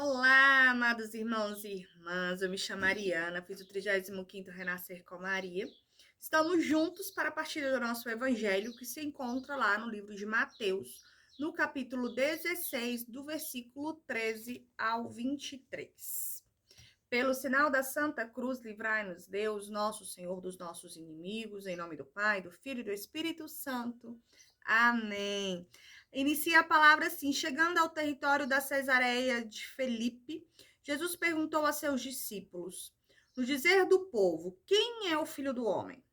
Olá, amados irmãos e irmãs. Eu me chamo Mariana, fiz o 35º Renascer com Maria. Estamos juntos para a partilha do nosso evangelho, que se encontra lá no livro de Mateus, no capítulo 16, do versículo 13 ao 23. Pelo sinal da Santa Cruz, livrai-nos, Deus, nosso Senhor, dos nossos inimigos, em nome do Pai, do Filho e do Espírito Santo. Amém. Inicia a palavra assim: chegando ao território da Cesareia de Felipe, Jesus perguntou a seus discípulos: no dizer do povo, quem é o Filho do Homem?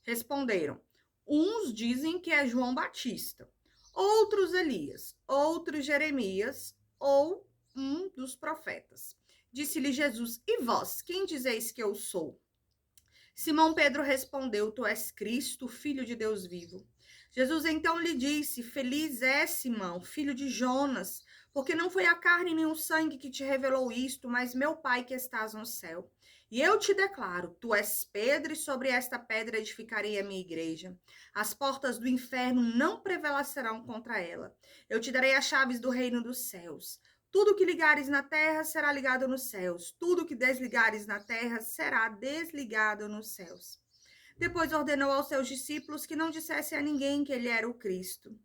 Responderam: uns dizem que é João Batista, outros Elias, outros Jeremias ou um dos profetas. Disse-lhe Jesus: e vós, quem dizeis que eu sou? Simão Pedro respondeu: tu és Cristo, filho de Deus vivo. Jesus então lhe disse: feliz és, Simão, filho de Jonas, porque não foi a carne nem o sangue que te revelou isto, mas meu Pai que estás no céu. E eu te declaro: tu és Pedro, e sobre esta pedra edificarei a minha igreja. As portas do inferno não prevalecerão contra ela. Eu te darei as chaves do reino dos céus. Tudo que ligares na terra será ligado nos céus. Tudo que desligares na terra será desligado nos céus. Depois ordenou aos seus discípulos que não dissessem a ninguém que ele era o Cristo.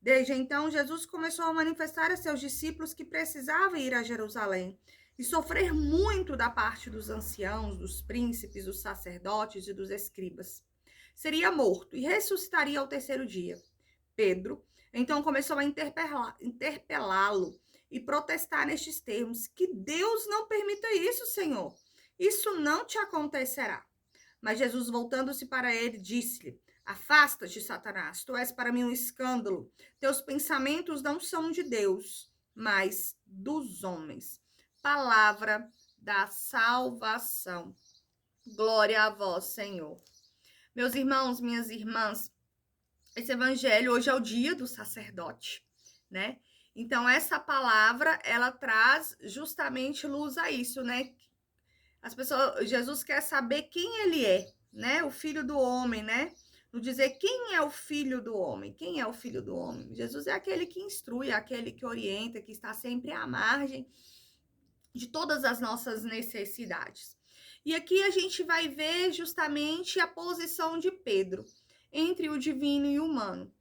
Desde então, Jesus começou a manifestar a seus discípulos que precisava ir a Jerusalém e sofrer muito da parte dos anciãos, dos príncipes, dos sacerdotes e dos escribas. Seria morto e ressuscitaria ao terceiro dia. Pedro então começou a interpelá-lo e protestar nestes termos: que Deus não permita isso, Senhor. Isso não te acontecerá. Mas Jesus, voltando-se para ele, disse-lhe: afasta-te, Satanás, tu és para mim um escândalo. Teus pensamentos não são de Deus, mas dos homens. Palavra da salvação. Glória a vós, Senhor. Meus irmãos, minhas irmãs, esse evangelho hoje é o dia do sacerdote, né? Então essa palavra, ela traz justamente luz a isso, né? As pessoas, Jesus quer saber quem ele é, né? O filho do homem, né? No dizer quem é o filho do homem. Quem é o filho do homem? Jesus é aquele que instrui, aquele que orienta, que está sempre à margem de todas as nossas necessidades. E aqui a gente vai ver justamente a posição de Pedro entre o divino e o humano.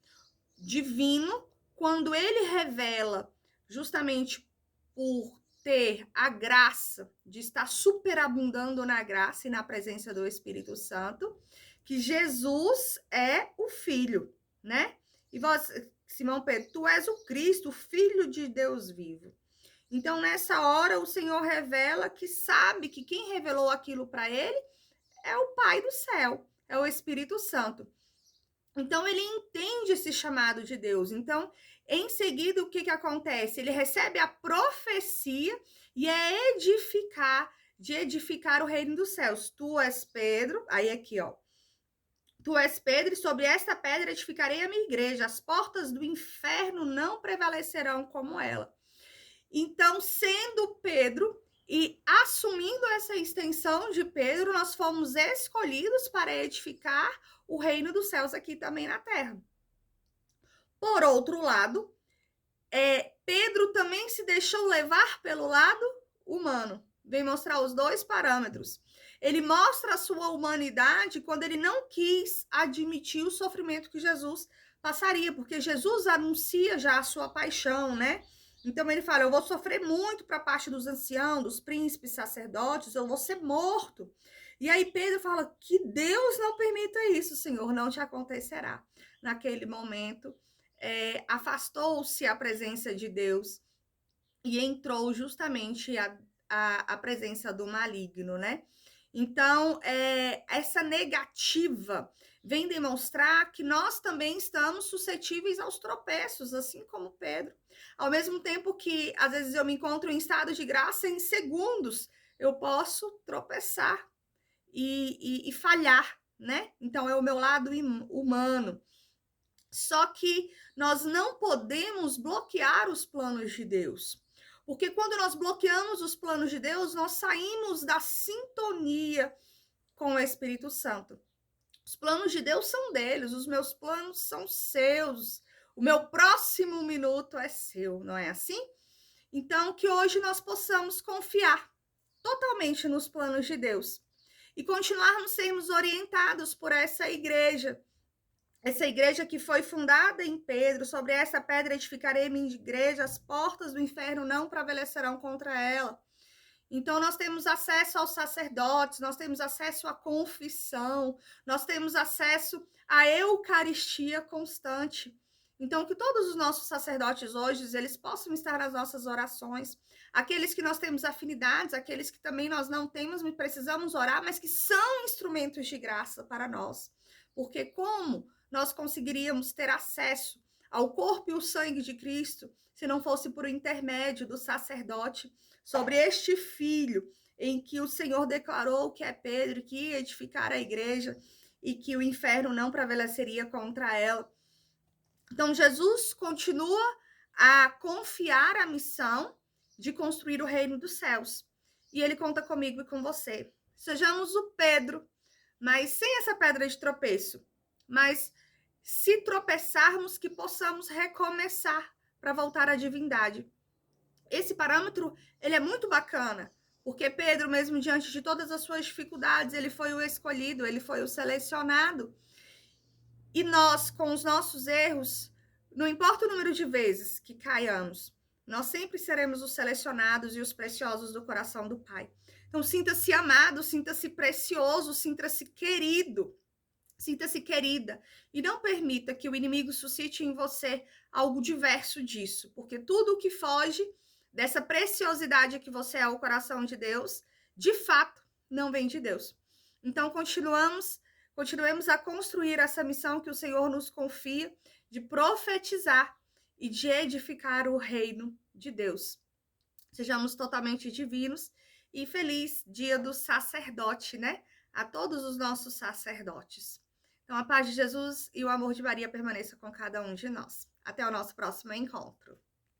Divino, quando ele revela, justamente por ter a graça de estar superabundando na graça e na presença do Espírito Santo, que Jesus é o Filho, né? E vós, Simão Pedro, tu és o Cristo, o Filho de Deus vivo. Então, nessa hora, o Senhor revela que sabe que quem revelou aquilo para ele é o Pai do céu, é o Espírito Santo. Então, ele entende esse chamado de Deus. Então, em seguida, o que acontece? Ele recebe a profecia e é de edificar o reino dos céus. Tu és Pedro, aí aqui, ó. Tu és Pedro, e sobre esta pedra edificarei a minha igreja. As portas do inferno não prevalecerão como ela. Então, sendo Pedro e assumindo essa extensão de Pedro, nós fomos escolhidos para edificar o reino dos céus aqui também na terra. Por outro lado, Pedro também se deixou levar pelo lado humano. Vem mostrar os dois parâmetros. Ele mostra a sua humanidade quando ele não quis admitir o sofrimento que Jesus passaria, porque Jesus anuncia já a sua paixão, né? Então ele fala: eu vou sofrer muito para a parte dos anciãos, dos príncipes, sacerdotes, eu vou ser morto. E aí Pedro fala: que Deus não permita isso, Senhor, não te acontecerá. Naquele momento, afastou-se a presença de Deus e entrou justamente a presença do maligno, né? Então, essa negativa vem demonstrar que nós também estamos suscetíveis aos tropeços, assim como Pedro. Ao mesmo tempo que, às vezes, eu me encontro em estado de graça, em segundos eu posso tropeçar e falhar, né? Então, é o meu lado humano. Só que nós não podemos bloquear os planos de Deus. Porque quando nós bloqueamos os planos de Deus, nós saímos da sintonia com o Espírito Santo. Os planos de Deus são deles, os meus planos são seus. O meu próximo minuto é seu, não é assim? Então, que hoje nós possamos confiar totalmente nos planos de Deus e continuarmos sermos orientados por essa igreja que foi fundada em Pedro, sobre essa pedra edificarei minha igreja, as portas do inferno não prevalecerão contra ela. Então, nós temos acesso aos sacerdotes, nós temos acesso à confissão, nós temos acesso à Eucaristia constante. Então, que todos os nossos sacerdotes hoje, eles possam estar nas nossas orações. Aqueles que nós temos afinidades, aqueles que também nós não temos, e precisamos orar, mas que são instrumentos de graça para nós. Porque como nós conseguiríamos ter acesso ao corpo e o sangue de Cristo se não fosse por intermédio do sacerdote sobre este filho em que o Senhor declarou que é Pedro, que ia edificar a igreja e que o inferno não prevaleceria contra ela. Então, Jesus continua a confiar a missão de construir o reino dos céus. E ele conta comigo e com você. Sejamos o Pedro, mas sem essa pedra de tropeço. Mas se tropeçarmos, que possamos recomeçar para voltar à divindade. Esse parâmetro, ele é muito bacana, porque Pedro, mesmo diante de todas as suas dificuldades, ele foi o escolhido, ele foi o selecionado. E nós, com os nossos erros, não importa o número de vezes que caiamos, nós sempre seremos os selecionados e os preciosos do coração do Pai. Então, sinta-se amado, sinta-se precioso, sinta-se querido, sinta-se querida. E não permita que o inimigo suscite em você algo diverso disso, porque tudo o que foge dessa preciosidade que você é ao coração de Deus, de fato, não vem de Deus. Então, continuemos a construir essa missão que o Senhor nos confia de profetizar e de edificar o reino de Deus. Sejamos totalmente divinos e feliz dia do sacerdote, né? A todos os nossos sacerdotes. Então, a paz de Jesus e o amor de Maria permaneça com cada um de nós. Até o nosso próximo encontro.